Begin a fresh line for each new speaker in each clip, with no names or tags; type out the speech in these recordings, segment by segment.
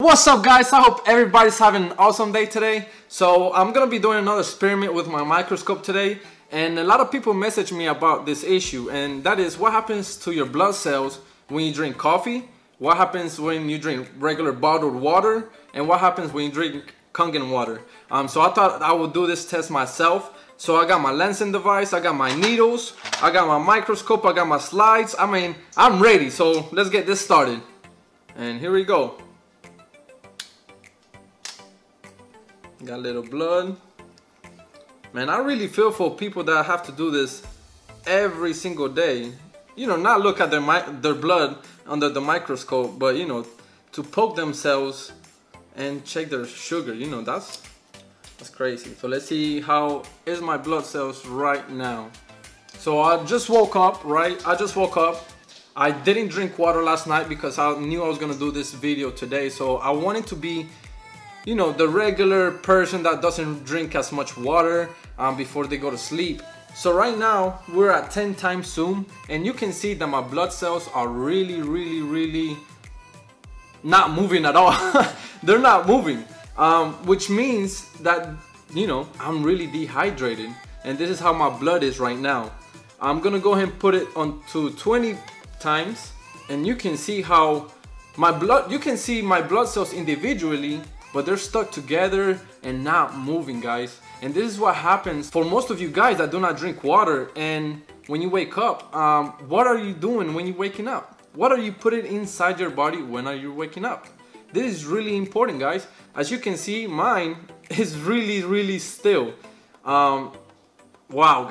What's up guys, I hope everybody's having an awesome day today. So I'm gonna be doing another experiment with my microscope today, and a lot of people message me about this issue, and that is what happens to your blood cells when you drink coffee, what happens when you drink regular bottled water, and what happens when you drink Kangen water. So I thought I would do this test myself. So I got my lensing device, I got my needles, I got my microscope, I got my slides. I mean, I'm ready, so let's get this started. And here we go. Got a little blood. Man, I really feel for people that have to do this every single day. You know, not look at their blood under the microscope, but you know, to poke themselves and check their sugar. You know, that's crazy. So let's see how is my blood cells right now. So I just woke up, right? I just woke up. I didn't drink water last night because I knew I was gonna do this video today. So I wanted to be, you know, the regular person that doesn't drink as much water before they go to sleep. So right now we're at 10 times zoom, and you can see that my blood cells are really not moving at all. They're not moving, which means that, you know, I'm really dehydrated, and this is how my blood is right now. I'm gonna go ahead and put it on to 20 times, and you can see how my blood, you can see my blood cells individually, but they're stuck together and not moving, guys. And this is what happens for most of you guys that do not drink water. And when you wake up, what are you doing when you're waking up? What are you putting inside your body when are you waking up? This is really important, guys. As you can see, mine is really still. Wow,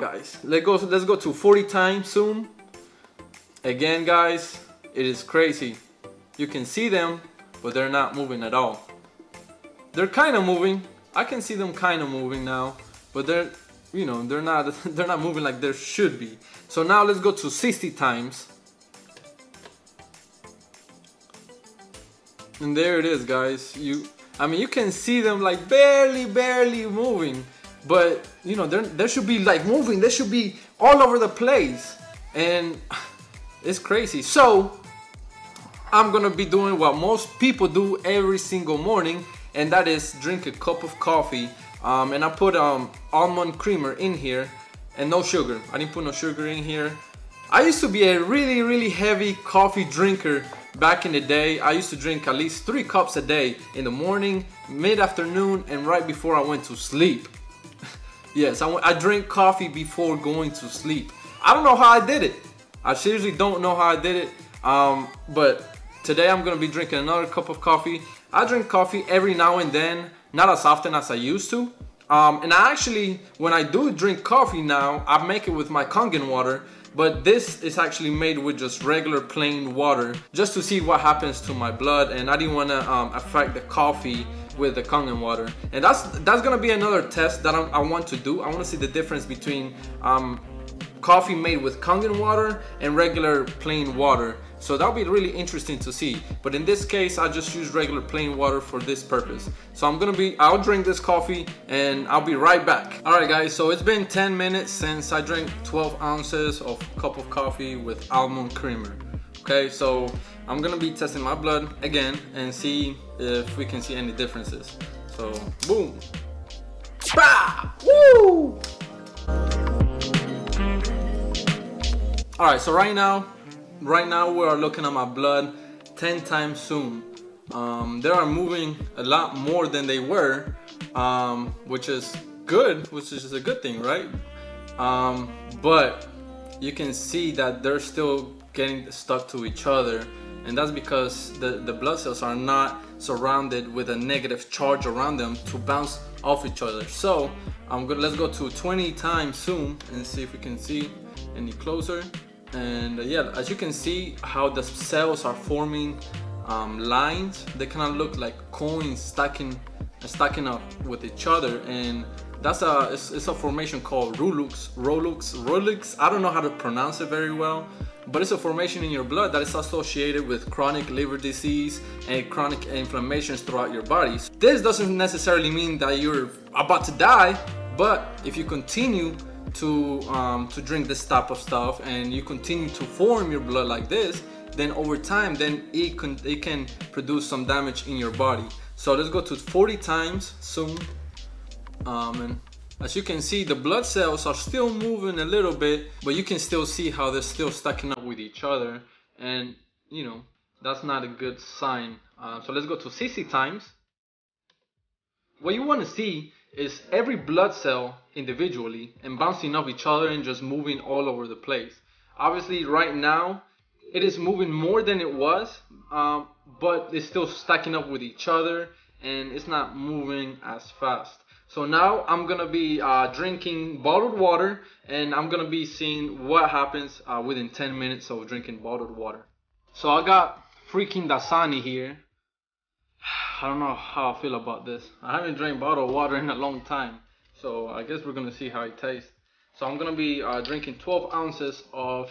guys. Let's go to 40 times zoom. Again, guys, it is crazy. You can see them, but they're not moving at all. They're kind of moving. I can see them kind of moving now, but they're, you know, they're not moving like they should be. So now let's go to 60 times. And there it is, guys. I mean, you can see them like barely moving, but you know, they should be like moving. They should be all over the place, and it's crazy. So I'm gonna be doing what most people do every single morning, and that is drink a cup of coffee. And I put almond creamer in here and no sugar. I didn't put no sugar in here. I used to be a really heavy coffee drinker back in the day. I used to drink at least 3 cups a day, in the morning, mid-afternoon, and right before I went to sleep. Yes, I drink coffee before going to sleep. I don't know how I did it. I seriously don't know how I did it. But today I'm gonna be drinking another cup of coffee. I drink coffee every now and then, not as often as I used to. And I actually, when I do drink coffee now, I make it with my Kangen water, but this is actually made with just regular plain water, just to see what happens to my blood, and I didn't want to affect the coffee with the Kangen water. And that's gonna be another test that I want to do. I want to see the difference between coffee made with Kangen water and regular plain water. So that'll be really interesting to see. But in this case, I just use regular plain water for this purpose. So I'll drink this coffee and I'll be right back. All right, guys, so it's been 10 minutes since I drank 12 ounces of a cup of coffee with almond creamer. Okay, so I'm gonna be testing my blood again and see if we can see any differences. So, boom. Bah! Woo! All right, so right now we are looking at my blood 10 times zoom. They are moving a lot more than they were, which is good, which is a good thing, right? But you can see that they're still getting stuck to each other, and that's because the blood cells are not surrounded with a negative charge around them to bounce off each other. So let's go to 20 times zoom and see if we can see any closer. And yeah, as you can see how the cells are forming lines. They kind of look like coins stacking up with each other, and that's it's a formation called Rolux. I don't know how to pronounce it very well, but it's a formation in your blood that is associated with chronic liver disease and chronic inflammations throughout your body. This doesn't necessarily mean that you're about to die, but if you continue to drink this type of stuff and you continue to form your blood like this, then over time, then it can produce some damage in your body. So let's go to 40 times zoom. And as you can see, the blood cells are still moving a little bit, but you can still see how they're still stacking up with each other, and you know, that's not a good sign. So let's go to 60 times. What you want to see is every blood cell individually and bouncing off each other and just moving all over the place. Obviously right now it is moving more than it was, but it's still stacking up with each other and it's not moving as fast. So now I'm gonna be drinking bottled water, and I'm gonna be seeing what happens within 10 minutes of drinking bottled water. So I got freaking Dasani here. I don't know how I feel about this. I haven't drank bottled water in a long time, so I guess we're gonna see how it tastes. So I'm gonna be drinking 12 ounces of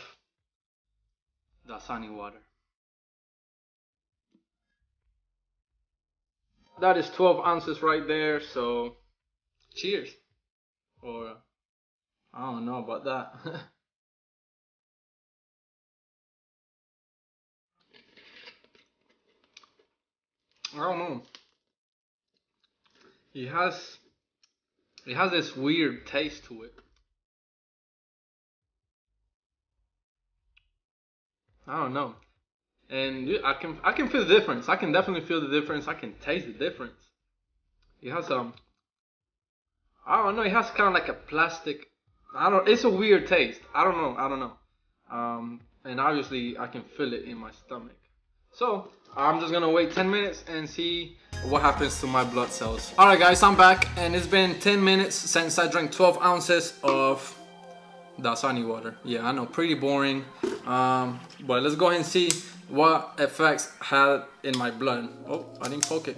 Dasani water. That is 12 ounces right there, so cheers. Or I don't know about that. I don't know. It has this weird taste to it. I don't know. And I can feel the difference. I can definitely feel the difference. I can taste the difference. It has I don't know, it has kind of like a plastic, it's a weird taste. I don't know. And obviously I can feel it in my stomach. So I'm just gonna wait 10 minutes and see what happens to my blood cells. Alright guys, I'm back, and it's been 10 minutes since I drank 12 ounces of Dasani water. Yeah, I know, pretty boring. But let's go ahead and see what effects had in my blood. Oh, I didn't poke it.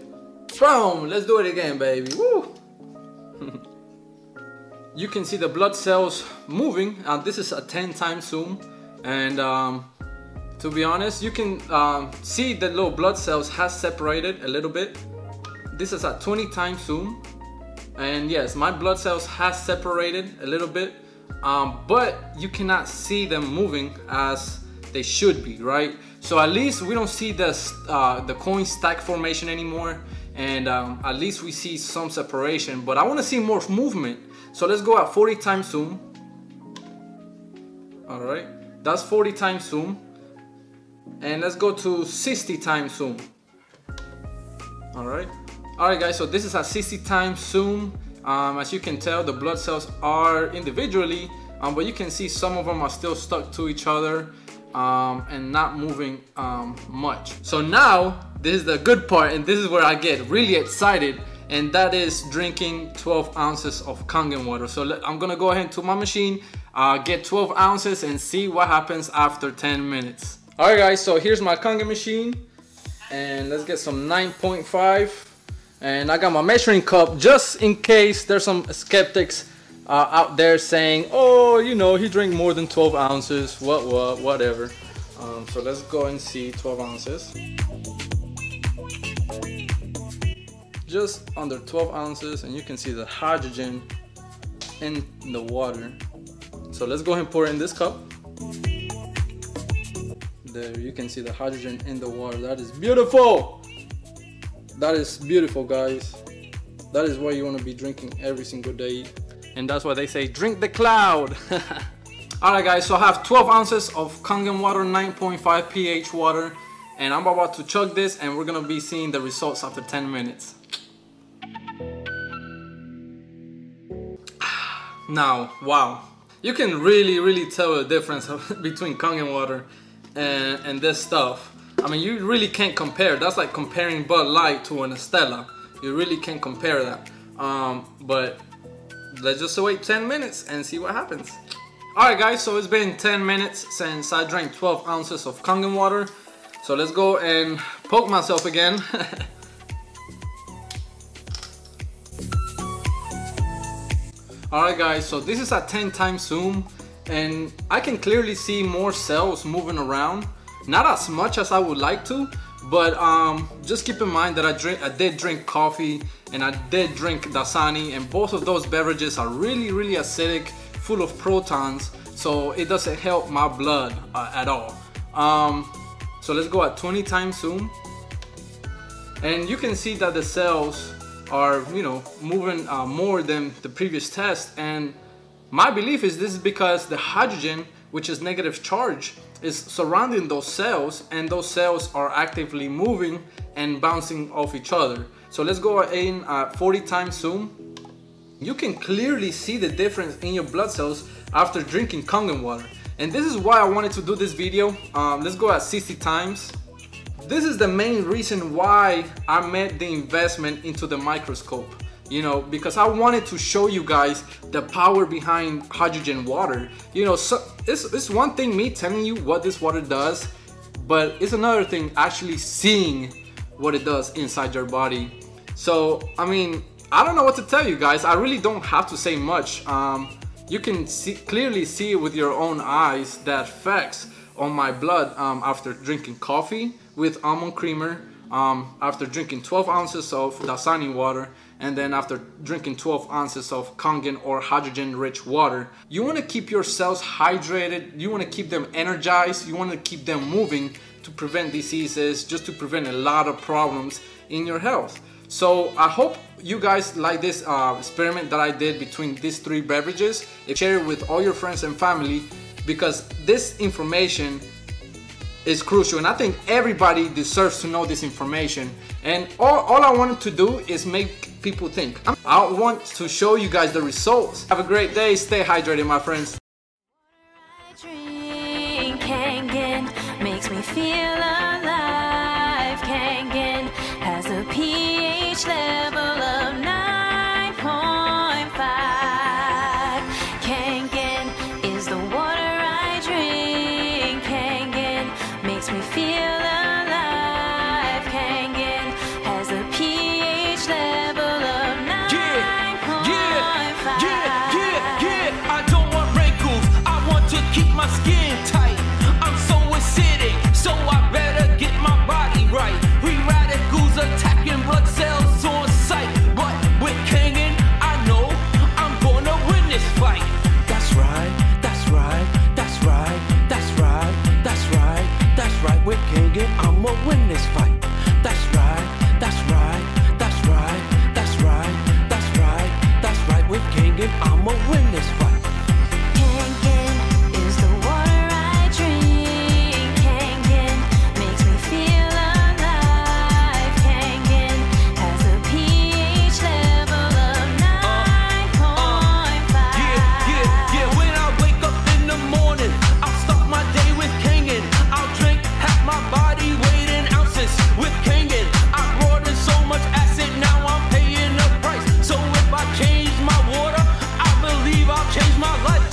Boom! Let's do it again, baby. Woo! You can see the blood cells moving. This is a 10 times zoom, and to be honest, you can see the little blood cells has separated a little bit. This is a 20 times zoom, and yes, my blood cells has separated a little bit, but you cannot see them moving as they should be, right? So at least we don't see the coin stack formation anymore, and at least we see some separation, but I want to see more movement. So let's go at 40 times zoom. All right, that's 40 times zoom. And let's go to 60 times zoom. All right guys, so this is a 60 times zoom. As you can tell, the blood cells are individually, but you can see some of them are still stuck to each other and not moving much. So now this is the good part, and this is where I get really excited, and that is drinking 12 ounces of Kangen water. So I'm gonna go ahead to my machine, get 12 ounces and see what happens after 10 minutes. Alright guys, so here's my Kangen machine, and let's get some 9.5, and I got my measuring cup just in case there's some skeptics out there saying, oh, you know, he drank more than 12 ounces, whatever. So let's go and see 12 ounces. Just under 12 ounces, and you can see the hydrogen in the water. So let's go ahead and pour it in this cup. There you can see the hydrogen in the water. That is beautiful. That is beautiful, guys. That is what you want to be drinking every single day, and that's why they say drink the cloud. Alright guys, so I have 12 ounces of Kangen water, 9.5 pH water, and I'm about to chug this, and we're gonna be seeing the results after 10 minutes. Now, wow, you can really tell the difference between Kangen water and this stuff. I mean, you really can't compare. That's like comparing Bud Light to an Estella. You really can't compare that. But let's just wait 10 minutes and see what happens. Alright guys, so it's been 10 minutes since I drank 12 ounces of Kangen water. So let's go and poke myself again. Alright guys, so this is a 10 times zoom, and I can clearly see more cells moving around. Not as much as I would like to, but just keep in mind that I did drink coffee and I did drink Dasani, and both of those beverages are really acidic, full of protons, so it doesn't help my blood at all. So let's go at 20 times zoom. And you can see that the cells are, you know, moving more than the previous test. And my belief is this is because the hydrogen, which is negative charge, is surrounding those cells, and those cells are actively moving and bouncing off each other. So let's go in 40 times zoom. You can clearly see the difference in your blood cells after drinking Kangen water. And this is why I wanted to do this video. Let's go at 60 times. This is the main reason why I made the investment into the microscope. You know, because I wanted to show you guys the power behind hydrogen water. You know, so it's one thing me telling you what this water does, but it's another thing actually seeing what it does inside your body. So, I mean, I don't know what to tell you guys. I really don't have to say much. You can clearly see with your own eyes the effects on my blood after drinking coffee with almond creamer, after drinking 12 ounces of Dasani water, and then after drinking 12 ounces of Kangen or hydrogen-rich water. You want to keep your cells hydrated, you want to keep them energized, you want to keep them moving to prevent diseases, just to prevent a lot of problems in your health. So I hope you guys like this experiment that I did between these 3 beverages. Share it with all your friends and family, because this information is crucial, and I think everybody deserves to know this information. And all I wanted to do is make people think. I want to show you guys the results. Have a great day. Stay hydrated, my friends.
Drink Kangen makes me feel alive. Kangen has a pH level of 9.5. Kangen is the water I drink. Kangen makes me feel alive. Kangen has a pH level of 9.5.
Yeah. I don't want wrinkles. I want to keep my skin tight. I'm so acidic, so I better get my body right. Free radicals attacking blood cells on sight. But with Kangen, I know I'm gonna win this fight. That's right, that's right, that's right, that's right, that's right, that's right. With Kangen, I'ma win this fight. That's right, that's right, that's right, that's right, that's right, that's right. With Kangen, I'ma win this fight.
Kangen is the water I drink. Kangen makes me feel alive. Kangen has a pH level of 9.5.
Yeah. When I wake up in the morning, I'll start my day with Kangen. I'll drink half my body weight in ounces with Kangen. I brought in so much acid, now I'm paying the price. So if I change my water, I believe I'll change my life.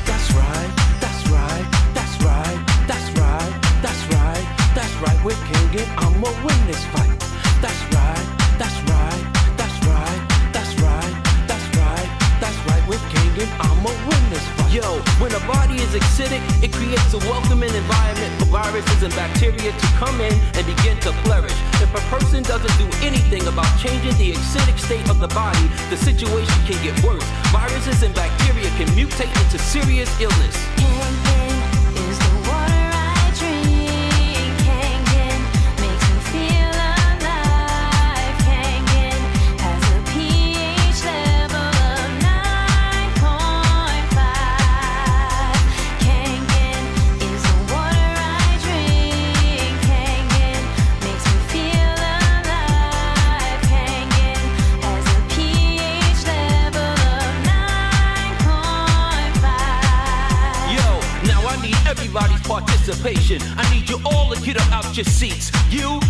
That's right, that's right, that's right, that's right, that's right, that's right. With Kangen, I'ma win this fight. That's right, that's right, that's right, that's right, that's right, that's right. With Kangen, I'ma win this fight. Yo, when a body is acidic, it creates a welcoming environment for viruses and bacteria to come in and begin to flourish. If a person doesn't do anything about changing the acidic state of the body, the situation can get worse. Viruses and bacteria can mutate into serious illness.
Kangen is the water I drink. Kangen makes me feel alive. Kangen has a pH level of 9.5. Kangen is the water I drink. Kangen makes me feel alive. Kangen has a pH level of 9.5.
Yo, now I need everybody's participation. I need you all to get up out your seats. You,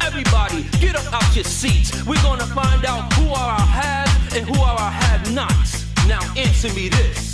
everybody, get up out your seats. We're gonna find out who are our haves and who are our have-nots. Now answer me this.